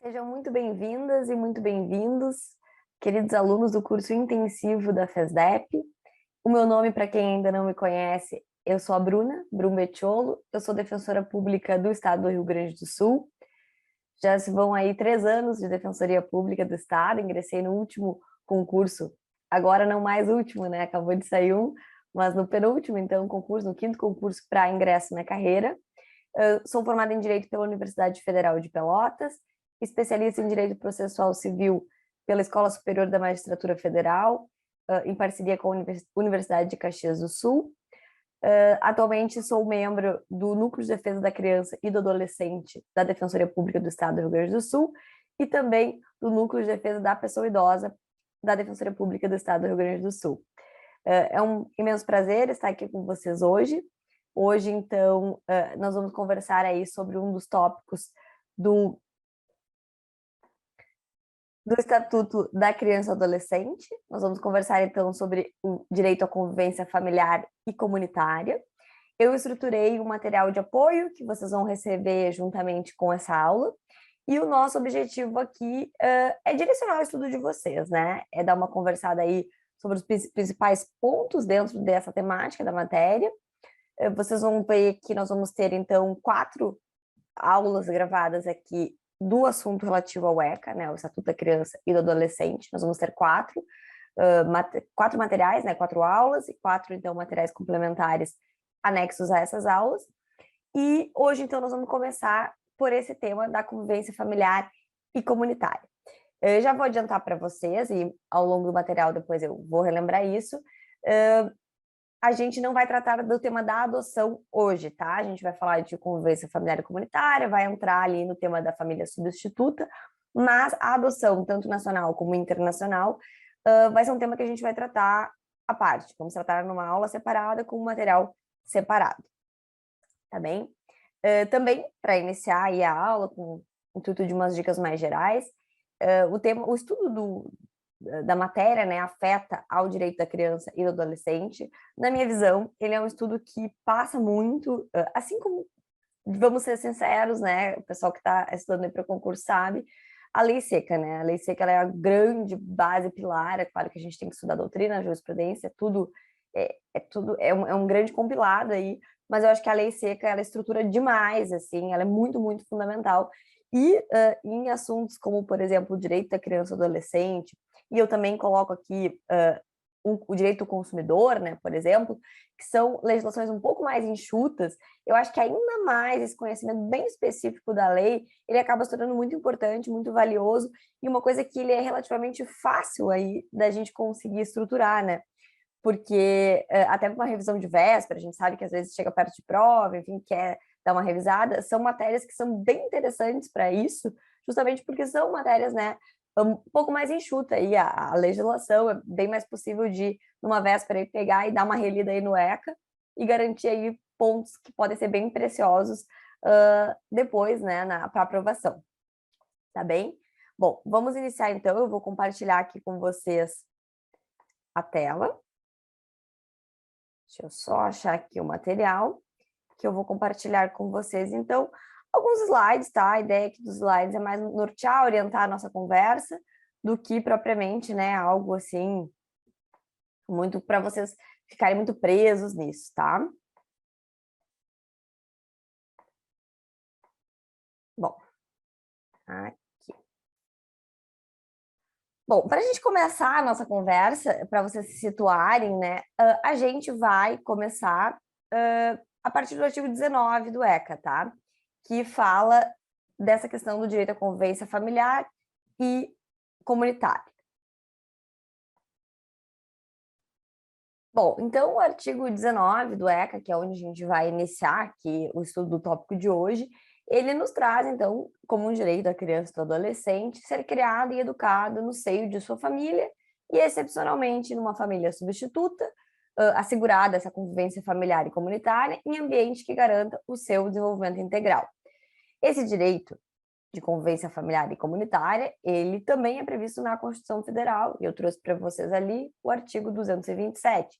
Sejam muito bem-vindas e muito bem-vindos, queridos alunos do curso intensivo da FESDEP. O meu nome, para quem ainda não me conhece, eu sou a Bruna Bettiolo, eu sou defensora pública do Estado do Rio Grande do Sul. Já se vão aí 3 anos de Defensoria Pública do Estado, ingressei no último concurso, agora não mais último, né? Acabou de sair um, mas no penúltimo, então, concurso, no 5º concurso para ingresso na carreira. Sou formada em Direito pela Universidade Federal de Pelotas, especialista em Direito Processual Civil pela Escola Superior da Magistratura Federal, em parceria com a Universidade de Caxias do Sul. Atualmente sou membro do Núcleo de Defesa da Criança e do Adolescente da Defensoria Pública do Estado do Rio Grande do Sul e também do Núcleo de Defesa da Pessoa Idosa da Defensoria Pública do Estado do Rio Grande do Sul. É um imenso prazer estar aqui com vocês hoje. Hoje, então, nós vamos conversar aí sobre um dos tópicos do Estatuto da Criança e Adolescente. Nós vamos conversar, então, sobre o direito à convivência familiar e comunitária. Eu estruturei um material de apoio que vocês vão receber juntamente com essa aula. E o nosso objetivo aqui é direcionar o estudo de vocês, né? É dar uma conversada aí sobre os principais pontos dentro dessa temática da matéria. Vocês vão ver que nós vamos ter, então, 4 aulas gravadas aqui do assunto relativo ao ECA, né, o Estatuto da Criança e do Adolescente. Nós vamos ter 4 materiais, né, 4 aulas e 4, então, materiais complementares anexos a essas aulas. E hoje, então, nós vamos começar por esse tema da convivência familiar e comunitária. Eu já vou adiantar para vocês, e ao longo do material depois eu vou relembrar isso, a gente não vai tratar do tema da adoção hoje, tá? A gente vai falar de convivência familiar e comunitária, vai entrar ali no tema da família substituta, mas a adoção, tanto nacional como internacional, vai ser um tema que a gente vai tratar à parte. Vamos tratar numa aula separada com um material separado, tá bem? Também, para iniciar aí a aula, com o intuito de umas dicas mais gerais, o estudo da matéria, né, afeta ao direito da criança e do adolescente. Na minha visão, ele é um estudo que passa muito, assim como, vamos ser sinceros, né, o pessoal que está estudando para o concurso sabe, a lei seca, né, a lei seca ela é a grande base pilar, é claro que a gente tem que estudar doutrina, jurisprudência, tudo, é um grande compilado aí, mas eu acho que a lei seca, ela estrutura demais, assim, ela é muito, muito fundamental, e em assuntos como, por exemplo, o direito da criança e adolescente, e eu também coloco aqui o direito do consumidor, né, por exemplo, que são legislações um pouco mais enxutas, eu acho que ainda mais esse conhecimento bem específico da lei, ele acaba se tornando muito importante, muito valioso, e uma coisa que ele é relativamente fácil aí da gente conseguir estruturar, né, porque até uma revisão de véspera, a gente sabe que às vezes chega perto de prova, enfim, quer dar uma revisada, são matérias que são bem interessantes para isso, justamente porque são matérias, né, um pouco mais enxuta aí a legislação, é bem mais possível de, numa véspera, aí, pegar e dar uma relida aí no ECA e garantir aí pontos que podem ser bem preciosos depois, né, para aprovação, tá bem? Bom, vamos iniciar então, eu vou compartilhar aqui com vocês a tela. Deixa eu só achar aqui o material que eu vou compartilhar com vocês. Então, alguns slides, tá? A ideia aqui dos slides é mais nortear, orientar a nossa conversa, do que propriamente, né, algo assim, muito para vocês ficarem muito presos nisso, tá? Bom, aqui. Bom, para a gente começar a nossa conversa, para vocês se situarem, né, a gente vai começar a partir do artigo 19 do ECA, tá? Que fala dessa questão do direito à convivência familiar e comunitária. Bom, então o artigo 19 do ECA, que é onde a gente vai iniciar aqui o estudo do tópico de hoje, ele nos traz, então, como um direito da criança e do adolescente ser criado e educado no seio de sua família e, excepcionalmente, numa família substituta, assegurada essa convivência familiar e comunitária em ambiente que garanta o seu desenvolvimento integral. Esse direito de convivência familiar e comunitária, ele também é previsto na Constituição Federal, e eu trouxe para vocês ali o artigo 227,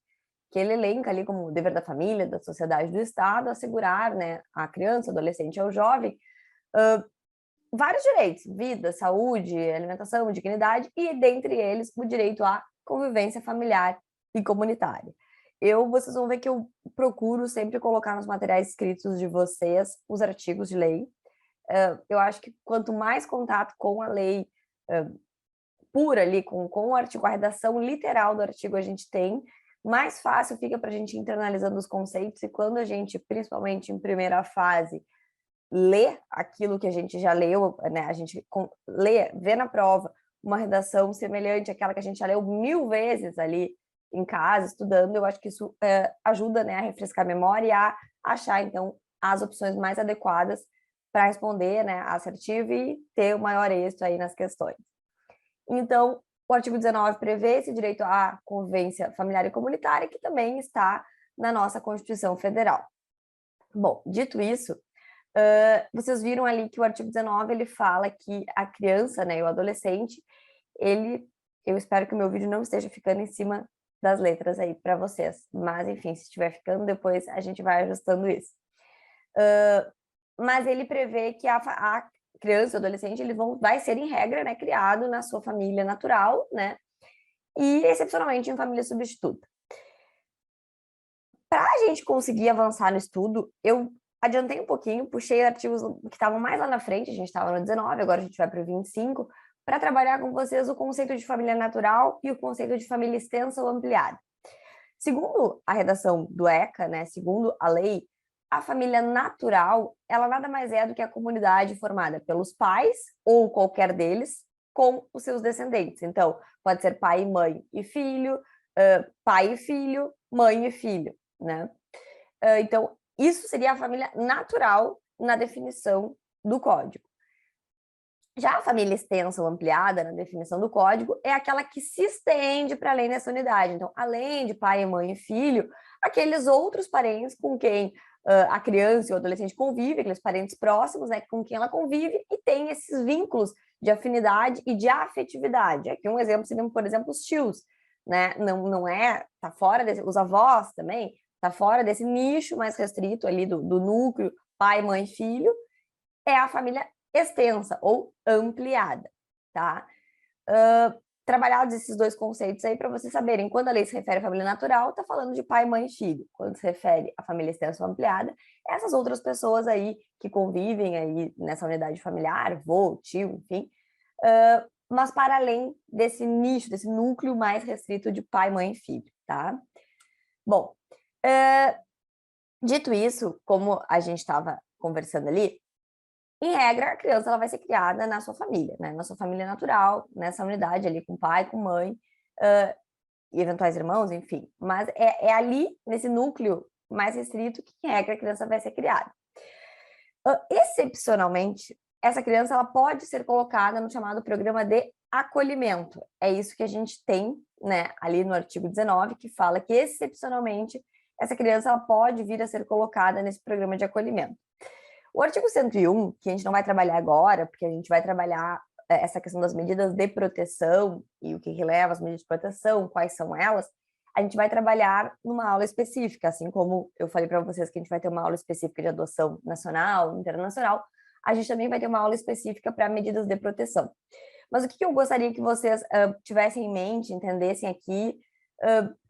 que ele elenca ali como dever da família, da sociedade, do Estado, assegurar, né, a criança, adolescente ou jovem, vários direitos: vida, saúde, alimentação, dignidade, e dentre eles o direito à convivência familiar e comunitária. Vocês vão ver que eu procuro sempre colocar nos materiais escritos de vocês os artigos de lei. Eu acho que quanto mais contato com a lei pura ali, com o artigo, a redação literal do artigo a gente tem, mais fácil fica para a gente ir internalizando os conceitos, e quando a gente, principalmente em primeira fase, lê aquilo que a gente já leu, né? A gente vê na prova uma redação semelhante àquela que a gente já leu 1000 vezes ali em casa, estudando. Eu acho que isso ajuda, né, a refrescar a memória e a achar, então, as opções mais adequadas para responder, né, assertivo e ter o maior êxito aí nas questões. Então, o artigo 19 prevê esse direito à convivência familiar e comunitária, que também está na nossa Constituição Federal. Bom, dito isso, vocês viram ali que o artigo 19 ele fala que a criança, né, e o adolescente, eu espero que o meu vídeo não esteja ficando em cima das letras aí para vocês, mas enfim, se estiver ficando, depois a gente vai ajustando isso. Mas ele prevê que a criança e o adolescente vai ser, em regra, né, criado na sua família natural, né, e excepcionalmente em família substituta. Para a gente conseguir avançar no estudo, eu adiantei um pouquinho, puxei artigos que estavam mais lá na frente, a gente estava no 19, agora a gente vai para o 25, para trabalhar com vocês o conceito de família natural e o conceito de família extensa ou ampliada. Segundo a redação do ECA, né, segundo a lei, a família natural, ela nada mais é do que a comunidade formada pelos pais, ou qualquer deles, com os seus descendentes. Então, pode ser pai, mãe e filho, pai e filho, mãe e filho, né? Então, isso seria a família natural na definição do código. Já a família extensa ou ampliada, na definição do código, é aquela que se estende para além dessa unidade. Então, além de pai, mãe e filho, aqueles outros parentes com quem a criança e o adolescente convive, aqueles parentes próximos, né, com quem ela convive e tem esses vínculos de afinidade e de afetividade. Aqui um exemplo seria, por exemplo, os tios, né? Não é, tá fora os avós também, tá fora desse nicho mais restrito ali do núcleo pai, mãe, filho, é a família extensa ou ampliada, tá? Trabalhados esses dois conceitos aí para vocês saberem, quando a lei se refere à família natural, está falando de pai, mãe e filho. Quando se refere à família extensa ou ampliada, essas outras pessoas aí que convivem aí nessa unidade familiar, avô, tio, enfim, mas para além desse nicho, desse núcleo mais restrito de pai, mãe e filho, tá? Bom, dito isso, como a gente estava conversando ali, em regra, a criança ela vai ser criada na sua família, né? Na sua família natural, nessa unidade ali com pai, com mãe, e eventuais irmãos, enfim. Mas é ali, nesse núcleo mais restrito, que, em regra, a criança vai ser criada. Excepcionalmente, essa criança ela pode ser colocada no chamado programa de acolhimento. É isso que a gente tem, né, ali no artigo 19, que fala que, excepcionalmente, essa criança ela pode vir a ser colocada nesse programa de acolhimento. O artigo 101, que a gente não vai trabalhar agora, porque a gente vai trabalhar essa questão das medidas de proteção e o que leva as medidas de proteção, quais são elas, a gente vai trabalhar numa aula específica, assim como eu falei para vocês que a gente vai ter uma aula específica de adoção nacional, internacional, a gente também vai ter uma aula específica para medidas de proteção. Mas o que eu gostaria que vocês tivessem em mente, entendessem aqui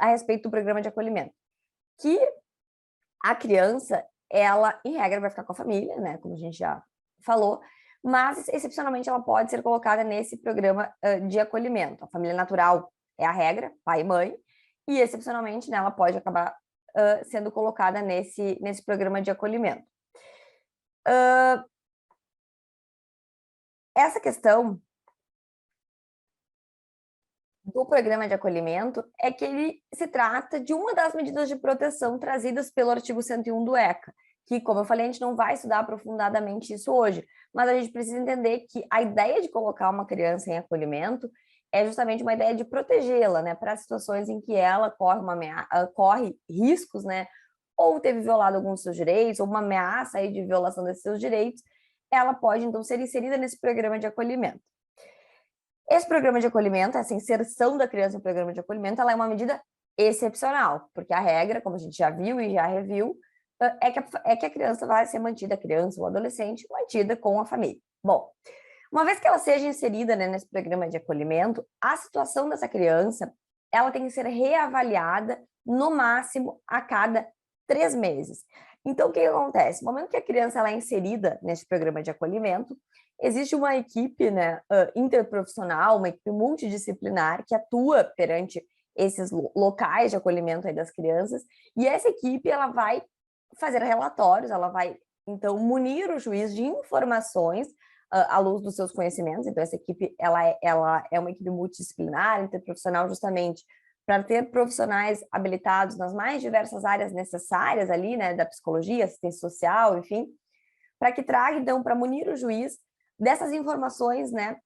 a respeito do programa de acolhimento? Que a criança, ela, em regra, vai ficar com a família, né, como a gente já falou, mas, excepcionalmente, ela pode ser colocada nesse programa de acolhimento. A família natural é a regra, pai e mãe, e, excepcionalmente, né, ela pode acabar sendo colocada nesse programa de acolhimento. Essa questão do programa de acolhimento é que ele se trata de uma das medidas de proteção trazidas pelo artigo 101 do ECA, que, como eu falei, a gente não vai estudar aprofundadamente isso hoje, mas a gente precisa entender que a ideia de colocar uma criança em acolhimento é justamente uma ideia de protegê-la, né, para situações em que ela corre riscos, né, ou teve violado alguns dos seus direitos, ou uma ameaça aí de violação desses seus direitos, ela pode, então, ser inserida nesse programa de acolhimento. Esse programa de acolhimento, essa inserção da criança no programa de acolhimento, ela é uma medida excepcional, porque a regra, como a gente já viu e já reviu, é que a criança vai ser mantida, a criança ou adolescente, mantida com a família, Bom, uma vez que ela seja inserida, né, nesse programa de acolhimento, a situação dessa criança, ela tem que ser reavaliada no máximo a cada 3 meses. Então, o que acontece? No momento que a criança ela é inserida nesse programa de acolhimento, existe uma equipe, né, interprofissional, uma equipe multidisciplinar que atua perante esses locais de acolhimento aí das crianças, e essa equipe ela vai fazer relatórios, ela vai, então, munir o juiz de informações à luz dos seus conhecimentos. Então, essa equipe ela é uma equipe multidisciplinar, interprofissional, justamente para ter profissionais habilitados nas mais diversas áreas necessárias ali, né, da psicologia, assistência social, enfim, para que traga, então, para munir o juiz dessas informações, né,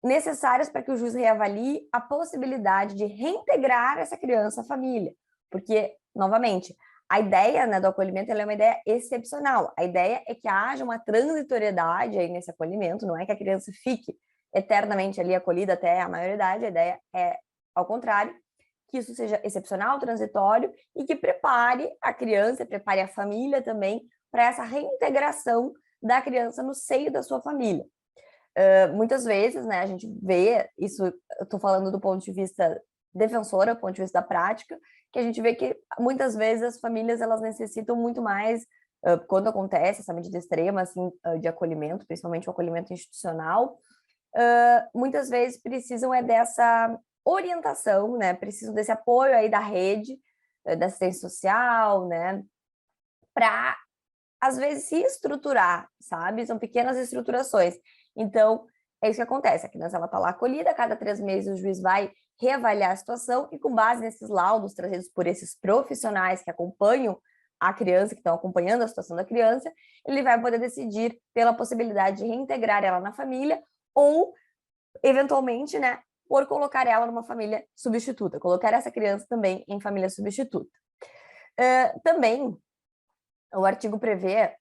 necessárias para que o juiz reavalie a possibilidade de reintegrar essa criança à família. Porque, novamente, a ideia, né, do acolhimento ela é uma ideia excepcional. A ideia é que haja uma transitoriedade aí nesse acolhimento, não é que a criança fique eternamente ali acolhida até a maioridade, a ideia é, ao contrário, que isso seja excepcional, transitório, e que prepare a criança, prepare a família também para essa reintegração da criança no seio da sua família. Muitas vezes, né, a gente vê isso, eu estou falando do ponto de vista defensora, do ponto de vista da prática, que a gente vê que muitas vezes as famílias elas necessitam muito mais, quando acontece essa medida extrema assim, de acolhimento, principalmente o acolhimento institucional, muitas vezes precisam dessa orientação, né, precisam desse apoio aí da rede, da assistência social, né, para às vezes se estruturar, sabe? São pequenas estruturações. Então, é isso que acontece. A criança ela está lá acolhida, a cada 3 meses o juiz vai reavaliar a situação e, com base nesses laudos trazidos por esses profissionais que acompanham a criança, que estão acompanhando a situação da criança, ele vai poder decidir pela possibilidade de reintegrar ela na família ou, eventualmente, né, por colocar ela numa família substituta, colocar essa criança também em família substituta. Também, o artigo prevê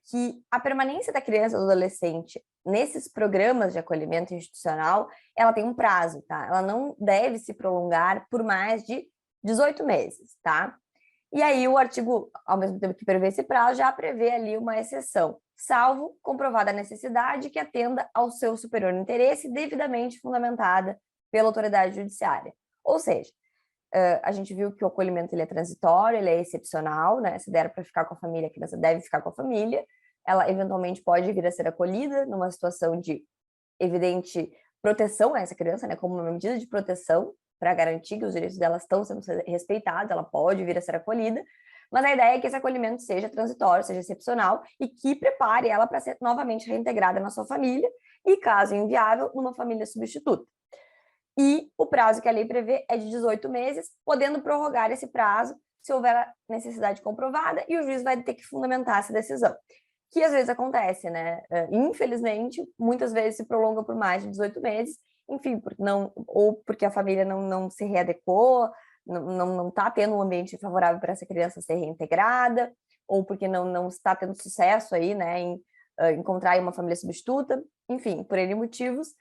que a permanência da criança ou do adolescente nesses programas de acolhimento institucional, ela tem um prazo, tá? Ela não deve se prolongar por mais de 18 meses, tá? E aí o artigo, ao mesmo tempo que prevê esse prazo, já prevê ali uma exceção, salvo comprovada a necessidade que atenda ao seu superior interesse devidamente fundamentada pela autoridade judiciária. Ou seja, a gente viu que o acolhimento ele é transitório, ele é excepcional, né? Se der para ficar com a família, a criança deve ficar com a família. Ela eventualmente pode vir a ser acolhida numa situação de evidente proteção a essa criança, né? Como uma medida de proteção para garantir que os direitos dela estão sendo respeitados, ela pode vir a ser acolhida. Mas a ideia é que esse acolhimento seja transitório, seja excepcional e que prepare ela para ser novamente reintegrada na sua família e, caso inviável, numa família substituta. E o prazo que a lei prevê é de 18 meses, podendo prorrogar esse prazo se houver necessidade comprovada, e o juiz vai ter que fundamentar essa decisão. Que às vezes acontece, né? Infelizmente, muitas vezes se prolonga por mais de 18 meses, enfim, ou porque a família não se readequou, não está tendo um ambiente favorável para essa criança ser reintegrada, ou porque não está tendo sucesso aí, né, em encontrar uma família substituta, enfim, por N motivos.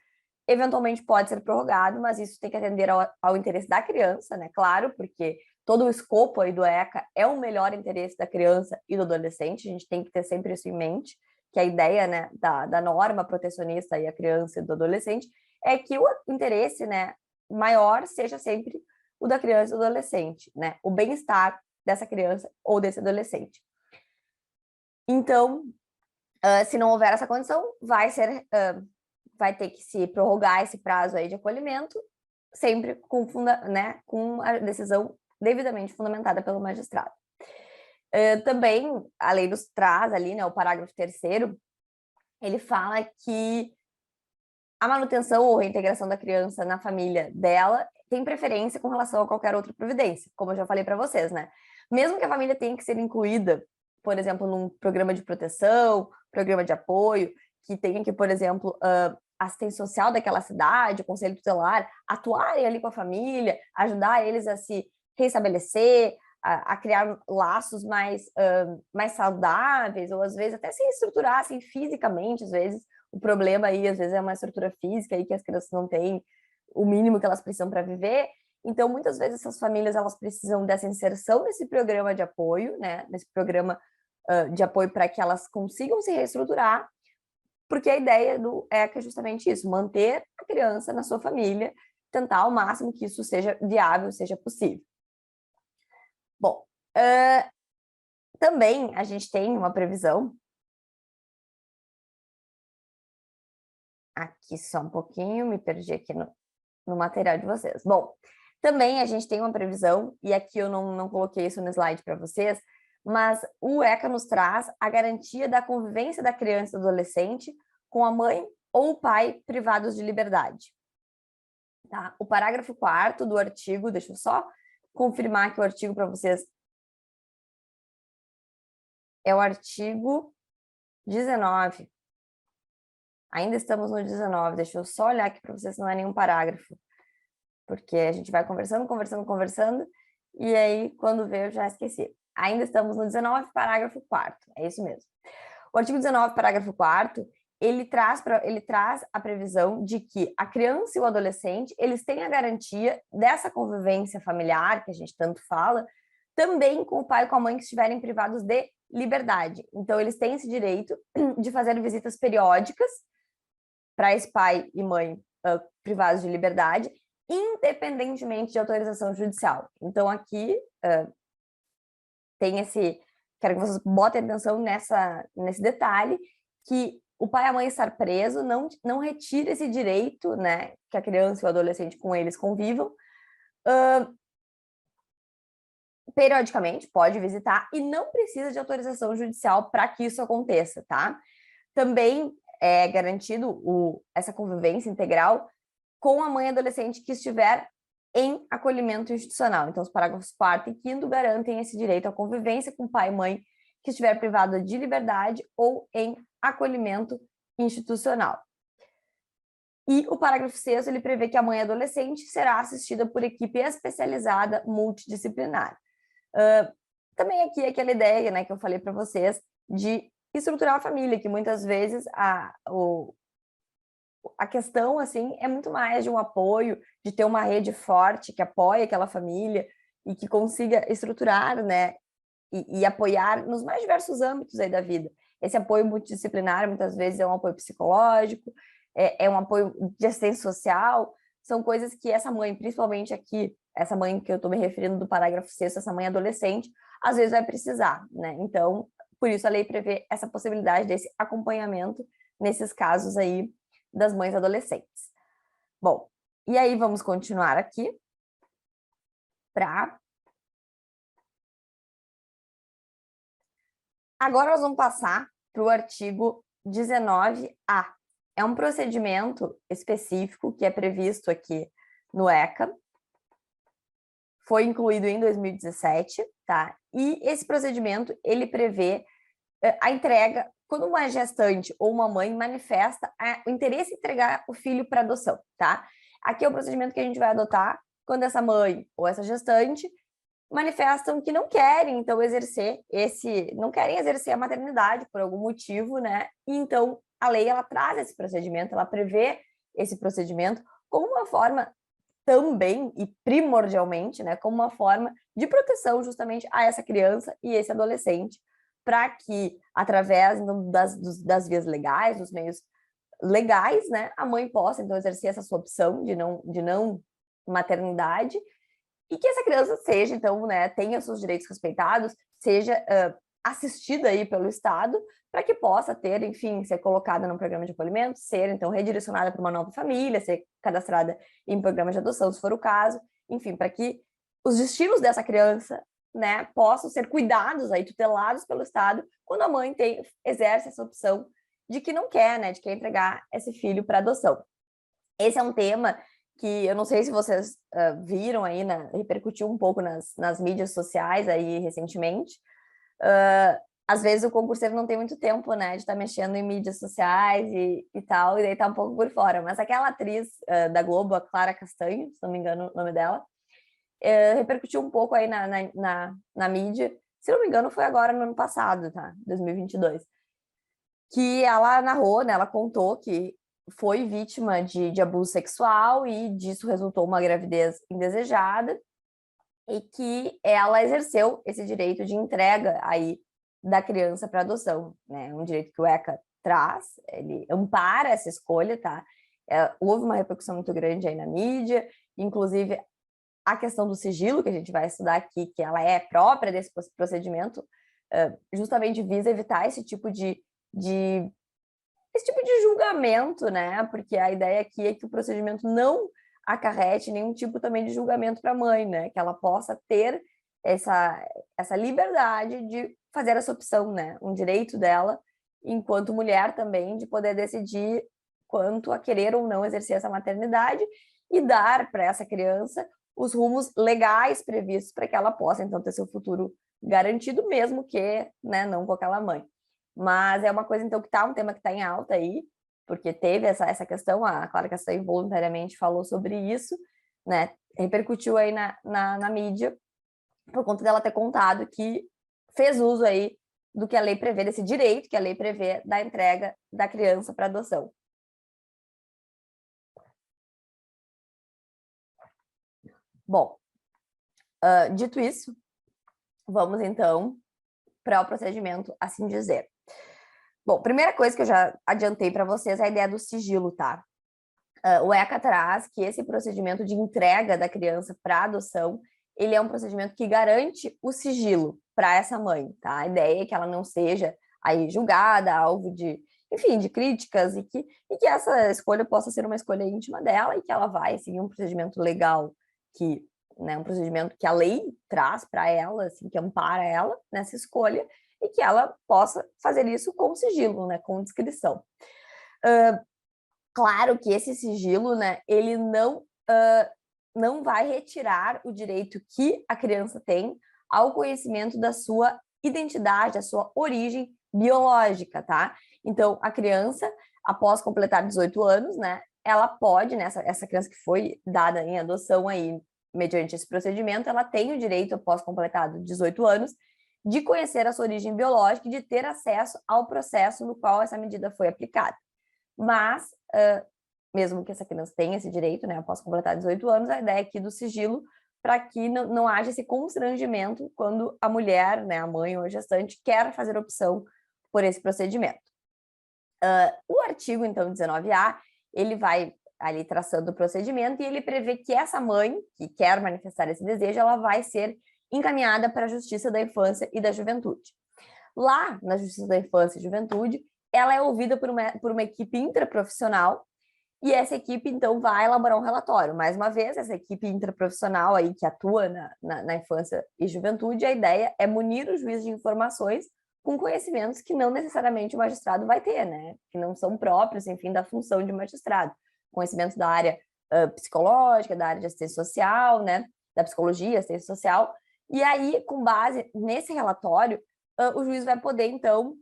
Eventualmente pode ser prorrogado, mas isso tem que atender ao interesse da criança, né? Claro, porque todo o escopo aí do ECA é o melhor interesse da criança e do adolescente, a gente tem que ter sempre isso em mente, que a ideia, né, da norma protecionista aí a criança e do adolescente é que o interesse, né, maior seja sempre o da criança e do adolescente, né? O bem-estar dessa criança ou desse adolescente. Então, se não houver essa condição, vai ter que se prorrogar esse prazo aí de acolhimento, sempre com a decisão devidamente fundamentada pelo magistrado. Também, a lei nos traz ali, né, o parágrafo 3º, ele fala que a manutenção ou reintegração da criança na família dela tem preferência com relação a qualquer outra providência, como eu já falei para vocês, né? Mesmo que a família tenha que ser incluída, por exemplo, num programa de proteção, programa de apoio, que tenha que, por exemplo, assistência social daquela cidade, o conselho tutelar, atuarem ali com a família, ajudar eles a se restabelecer, a criar laços mais saudáveis, ou às vezes até se estruturar assim, fisicamente, às vezes. O problema aí, às vezes, é uma estrutura física aí que as crianças não têm o mínimo que elas precisam para viver. Então, muitas vezes, essas famílias elas precisam dessa inserção nesse programa de apoio, né? Nesse programa de apoio para que elas consigam se reestruturar, porque a ideia do ECA é justamente isso, manter a criança na sua família, tentar ao máximo que isso seja viável, seja possível. Bom, também a gente tem uma previsão, aqui só um pouquinho, me perdi aqui no material de vocês. Bom, também a gente tem uma previsão, e aqui eu não coloquei isso no slide para vocês, mas o ECA nos traz a garantia da convivência da criança e do adolescente com a mãe ou o pai privados de liberdade. Tá? O parágrafo 4º do artigo, deixa eu só confirmar aqui o artigo para vocês, é o artigo 19. Ainda estamos no 19, deixa eu só olhar aqui para vocês se não é nenhum parágrafo, porque a gente vai conversando, e aí quando vê eu já esqueci. Ainda estamos no 19, parágrafo 4º, é isso mesmo. O artigo 19, parágrafo 4º, ele traz a previsão de que a criança e o adolescente, eles têm a garantia dessa convivência familiar, que a gente tanto fala, também com o pai e com a mãe que estiverem privados de liberdade. Então, eles têm esse direito de fazer visitas periódicas para esse pai e mãe privados de liberdade, independentemente de autorização judicial. Então, aqui tem esse... Quero que vocês botem atenção nesse detalhe, que o pai e a mãe estar preso não retira esse direito, né, que a criança e o adolescente com eles convivam. Periodicamente, pode visitar e não precisa de autorização judicial para que isso aconteça, tá? Também é garantido essa convivência integral com a mãe adolescente que estiver em acolhimento institucional. Então, os parágrafos 4º e 5º garantem esse direito à convivência com pai e mãe que estiver privado de liberdade ou em acolhimento institucional. E o parágrafo 6º, ele prevê que a mãe adolescente será assistida por equipe especializada multidisciplinar. Também aqui aquela ideia, né, que eu falei para vocês, de estruturar a família, que muitas vezes a questão, assim, é muito mais de um apoio, de ter uma rede forte que apoie aquela família e que consiga estruturar, né, e apoiar nos mais diversos âmbitos aí da vida. Esse apoio multidisciplinar, muitas vezes, é um apoio psicológico, é um apoio de assistência social, são coisas que essa mãe, principalmente aqui, essa mãe que eu estou me referindo do parágrafo 6º, essa mãe adolescente, às vezes vai precisar, né? Então, por isso a lei prevê essa possibilidade desse acompanhamento nesses casos aí das mães adolescentes. Bom, e aí vamos continuar aqui para... Agora nós vamos passar para o artigo 19A. É um procedimento específico que é previsto aqui no ECA, foi incluído em 2017, tá? E esse procedimento, ele prevê a entrega, quando uma gestante ou uma mãe manifesta o interesse em entregar o filho para adoção, tá? Aqui é o procedimento que a gente vai adotar quando essa mãe ou essa gestante manifestam que não querem, então, não querem exercer a maternidade por algum motivo, né? E, então, a lei, ela traz esse procedimento, ela prevê esse procedimento como uma forma também e primordialmente, né, como uma forma de proteção justamente a essa criança e esse adolescente, para que, através das vias legais, dos meios legais, né, a mãe possa, então, exercer essa sua opção de não maternidade, e que essa criança seja, então, né, tenha seus direitos respeitados, seja assistida aí pelo Estado, para que possa ter, enfim, ser colocada num programa de acolhimento, ser, então, redirecionada para uma nova família, ser cadastrada em programa de adoção, se for o caso, enfim, para que os destinos dessa criança, né, possam ser cuidados aí, tutelados pelo Estado, quando a mãe exerce essa opção de que não quer, né, de quer entregar esse filho para adoção. Esse é um tema que eu não sei se vocês viram aí, repercutiu um pouco nas mídias sociais aí recentemente. Às vezes o concurseiro não tem muito tempo, né, de estar mexendo em mídias sociais e tal, e daí tá um pouco por fora. Mas aquela atriz da Globo, a Clara Castanho, se não me engano o nome dela, repercutiu um pouco aí na mídia. Se não me engano, foi agora no ano passado, tá? 2022. Que ela narrou, né, ela contou que foi vítima de abuso sexual e disso resultou uma gravidez indesejada e que ela exerceu esse direito de entrega aí da criança para adoção, né? Um direito que o ECA traz, ele ampara essa escolha, tá? Houve uma repercussão muito grande aí na mídia, inclusive a questão do sigilo, que a gente vai estudar aqui, que ela é própria desse procedimento, justamente visa evitar esse tipo de julgamento, né? Porque a ideia aqui é que o procedimento não acarrete nenhum tipo também de julgamento para a mãe, né? Que ela possa ter essa liberdade de fazer essa opção, né? Um direito dela, enquanto mulher também, de poder decidir quanto a querer ou não exercer essa maternidade e dar para essa criança os rumos legais previstos para que ela possa, então, ter seu futuro garantido, mesmo que, né, não com aquela mãe. Mas é uma coisa, então, que tá um tema que está em alta aí, porque teve essa questão, a Clara Castanho voluntariamente falou sobre isso, né? Repercutiu aí na mídia, por conta dela ter contado que fez uso aí do que a lei prevê, desse direito que a lei prevê da entrega da criança para adoção. Bom, dito isso, vamos então para o procedimento, assim dizer. Bom, primeira coisa que eu já adiantei para vocês é a ideia do sigilo, tá? O ECA traz que esse procedimento de entrega da criança para adoção, ele é um procedimento que garante o sigilo para essa mãe, tá? A ideia é que ela não seja aí julgada, alvo de, enfim, de críticas e que essa escolha possa ser uma escolha íntima dela e que ela vai seguir um procedimento legal que, né, um procedimento que a lei traz para ela, assim, que ampara ela nessa escolha e que ela possa fazer isso com sigilo, né, com discrição. Claro que esse sigilo, né, ele não vai retirar o direito que a criança tem ao conhecimento da sua identidade, da sua origem biológica, tá? Então, a criança, após completar 18 anos, né, ela pode, né, essa criança que foi dada em adoção aí, mediante esse procedimento, ela tem o direito, após completado 18 anos, de conhecer a sua origem biológica e de ter acesso ao processo no qual essa medida foi aplicada. Mas, mesmo que essa criança tenha esse direito, né, após completar 18 anos, a ideia aqui do sigilo para que não haja esse constrangimento quando a mulher, né, a mãe ou a gestante, quer fazer opção por esse procedimento. O artigo, então, 19A, ele vai ali traçando o procedimento e ele prevê que essa mãe, que quer manifestar esse desejo, ela vai ser encaminhada para a Justiça da Infância e da Juventude. Lá, na Justiça da Infância e Juventude, ela é ouvida por uma equipe intraprofissional e essa equipe, então, vai elaborar um relatório. Mais uma vez, essa equipe intraprofissional aí que atua na infância e juventude, a ideia é munir o juiz de informações com conhecimentos que não necessariamente o magistrado vai ter, né? Que não são próprios, enfim, da função de magistrado. Conhecimentos da área psicológica, da área de assistência social, né? Da psicologia, assistência social. E aí, com base nesse relatório, o juiz vai poder, então,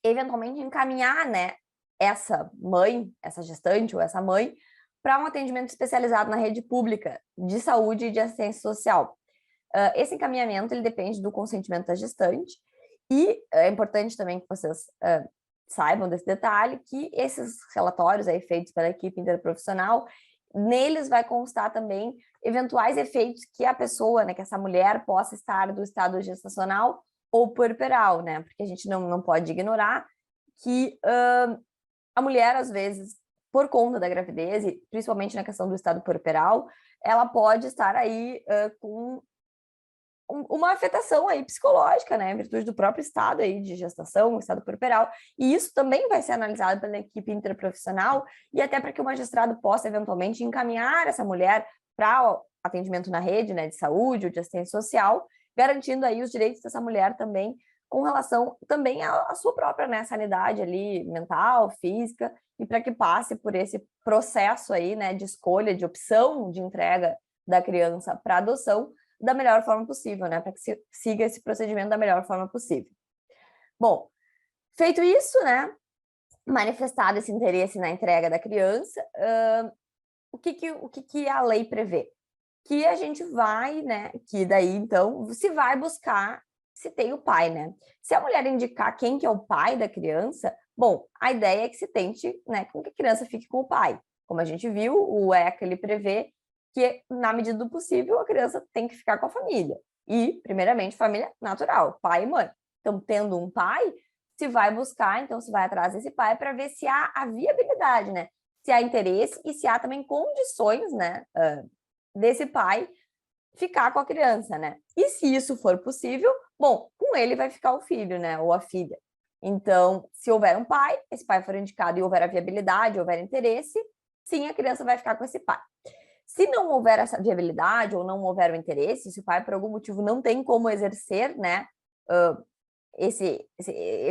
eventualmente encaminhar, né, essa mãe, essa gestante ou essa mãe, para um atendimento especializado na rede pública de saúde e de assistência social. Esse encaminhamento, ele depende do consentimento da gestante e é importante também que vocês saibam desse detalhe, que esses relatórios aí feitos pela equipe interprofissional, neles vai constar também eventuais efeitos que a pessoa, né, que essa mulher possa estar do estado gestacional ou puerperal, né? Porque a gente não pode ignorar que a mulher, às vezes, por conta da gravidez, e principalmente na questão do estado puerperal, ela pode estar aí com uma afetação aí psicológica, né, em virtude do próprio estado aí de gestação, estado puerperal, e isso também vai ser analisado pela equipe interprofissional e até para que o magistrado possa eventualmente encaminhar essa mulher para atendimento na rede, né, de saúde ou de assistência social, garantindo aí os direitos dessa mulher também com relação também à sua própria, né, sanidade ali mental, física, e para que passe por esse processo aí, né, de escolha, de opção de entrega da criança para adoção da melhor forma possível, né, para que se siga esse procedimento da melhor forma possível. Bom, feito isso, né, manifestado esse interesse na entrega da criança, o que a lei prevê? Que a gente vai, né, que daí, então, se vai buscar se tem o pai, né? Se a mulher indicar quem que é o pai da criança, bom, a ideia é que se tente, né, com que a criança fique com o pai. Como a gente viu, o ECA, ele prevê que, na medida do possível, a criança tem que ficar com a família. E, primeiramente, família natural, pai e mãe. Então, tendo um pai, se vai buscar, então se vai atrás desse pai para ver se há a viabilidade, né? Se há interesse e se há também condições, né, desse pai ficar com a criança, né? E se isso for possível, bom, com ele vai ficar o filho, né, ou a filha. Então, se houver um pai, esse pai for indicado e houver a viabilidade, houver interesse, sim, a criança vai ficar com esse pai. Se não houver essa viabilidade ou não houver o interesse, se o pai por algum motivo não tem como exercer, né,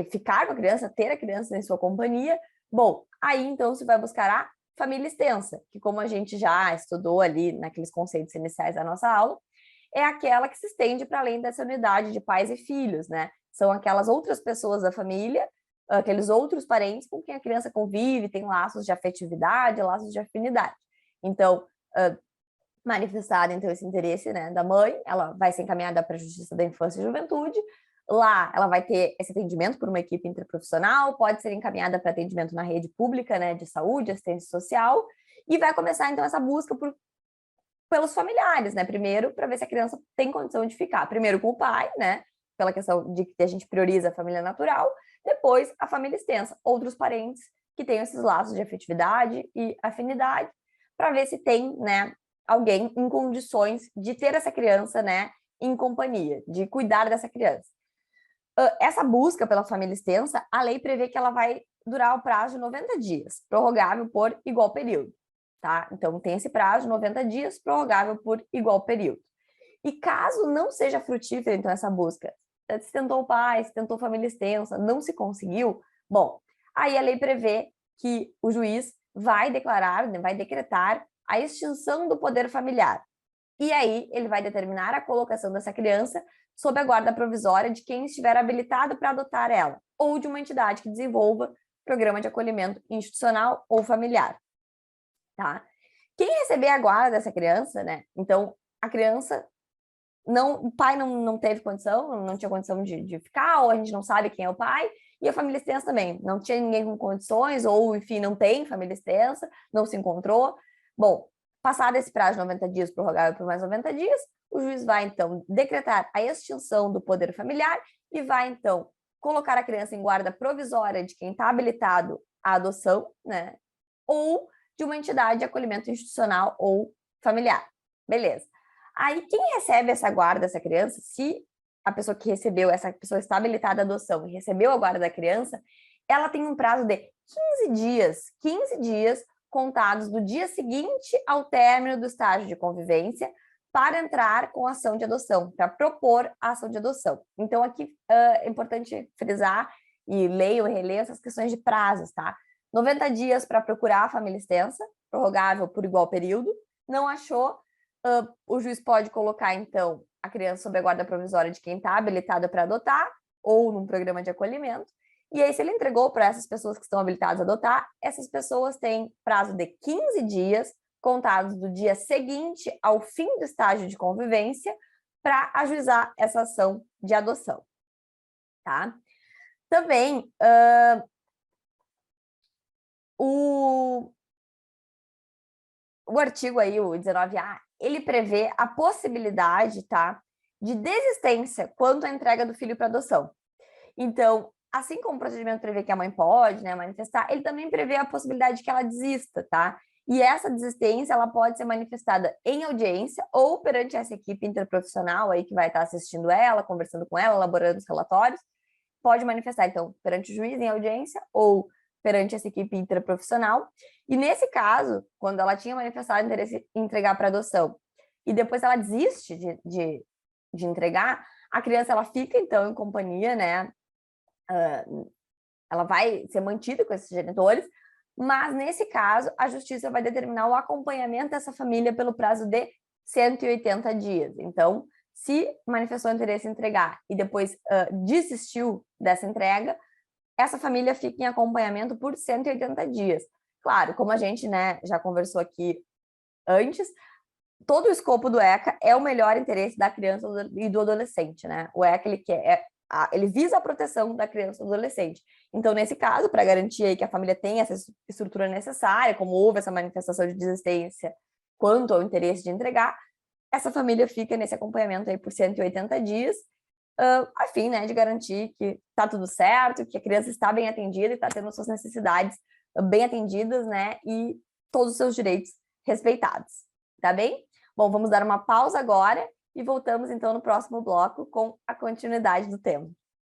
ficar com a criança, ter a criança em sua companhia, bom, aí então se vai buscar a família extensa, que como a gente já estudou ali naqueles conceitos iniciais da nossa aula, é aquela que se estende para além dessa unidade de pais e filhos, né? São aquelas outras pessoas da família, aqueles outros parentes com quem a criança convive, tem laços de afetividade, laços de afinidade. Então, manifestado então esse interesse, né, da mãe, ela vai ser encaminhada para a Justiça da Infância e Juventude. Lá ela vai ter esse atendimento por uma equipe interprofissional, pode ser encaminhada para atendimento na rede pública, né, de saúde, assistência social, e vai começar então essa busca pelos familiares, né, primeiro para ver se a criança tem condição de ficar, primeiro com o pai, né, pela questão de que a gente prioriza a família natural, depois a família extensa, outros parentes que tenham esses laços de afetividade e afinidade, para ver se tem, né, alguém em condições de ter essa criança, né, em companhia, de cuidar dessa criança. Essa busca pela família extensa, a lei prevê que ela vai durar o prazo de 90 dias, prorrogável por igual período, tá? Então, tem esse prazo de 90 dias, prorrogável por igual período. E caso não seja frutífera, então, essa busca, se tentou o pai, se tentou família extensa, não se conseguiu, bom, aí a lei prevê que o juiz vai declarar, né, vai decretar a extinção do poder familiar. E aí ele vai determinar a colocação dessa criança sob a guarda provisória de quem estiver habilitado para adotar ela, ou de uma entidade que desenvolva programa de acolhimento institucional ou familiar, tá? Quem receber a guarda dessa criança, né? Então, a criança, o pai não teve condição, não tinha condição de ficar, ou a gente não sabe quem é o pai, e a família extensa também, não tinha ninguém com condições, ou enfim, não tem família extensa, não se encontrou. Bom, passado esse prazo de 90 dias, prorrogável por mais 90 dias, o juiz vai, então, decretar a extinção do poder familiar e vai, então, colocar a criança em guarda provisória de quem está habilitado à adoção, né? Ou de uma entidade de acolhimento institucional ou familiar. Beleza. Aí, quem recebe essa guarda dessa criança, se a pessoa que recebeu, essa pessoa está habilitada à adoção e recebeu a guarda da criança, ela tem um prazo de 15 dias contados do dia seguinte ao término do estágio de convivência para entrar com a ação de adoção, para propor a ação de adoção. Então, aqui é importante frisar e leio e releio essas questões de prazos, tá? 90 dias para procurar a família extensa, prorrogável por igual período. Não achou, o juiz pode colocar, então, a criança sob a guarda provisória de quem está habilitado para adotar ou num programa de acolhimento. E aí, se ele entregou para essas pessoas que estão habilitadas a adotar, essas pessoas têm prazo de 15 dias, contados do dia seguinte ao fim do estágio de convivência, para ajuizar essa ação de adoção, tá? Também, o artigo aí, o 19A, ele prevê a possibilidade, tá, de desistência quanto à entrega do filho para adoção. Então, assim como o procedimento prevê que a mãe pode, né, manifestar, ele também prevê a possibilidade de que ela desista, tá? E essa desistência, ela pode ser manifestada em audiência ou perante essa equipe interprofissional aí que vai estar assistindo ela, conversando com ela, elaborando os relatórios, pode manifestar, então, perante o juiz em audiência ou perante essa equipe interprofissional. E nesse caso, quando ela tinha manifestado interesse em entregar para adoção e depois ela desiste de entregar, a criança ela fica, então, em companhia, né? Ela vai ser mantida com esses genitores, mas nesse caso a justiça vai determinar o acompanhamento dessa família pelo prazo de 180 dias. Então, se manifestou interesse em entregar e depois desistiu dessa entrega, essa família fica em acompanhamento por 180 dias. Claro, como a gente, né, já conversou aqui antes, todo o escopo do ECA é o melhor interesse da criança e do adolescente, né? O ECA, ele visa a proteção da criança e do adolescente. Então, nesse caso, para garantir aí que a família tenha essa estrutura necessária, como houve essa manifestação de desistência quanto ao interesse de entregar, essa família fica nesse acompanhamento aí por 180 dias a fim, né, de garantir que está tudo certo, que a criança está bem atendida e está tendo suas necessidades bem atendidas, né, e todos os seus direitos respeitados, tá bem? Bom, vamos dar uma pausa agora e voltamos então no próximo bloco com a continuidade do tema.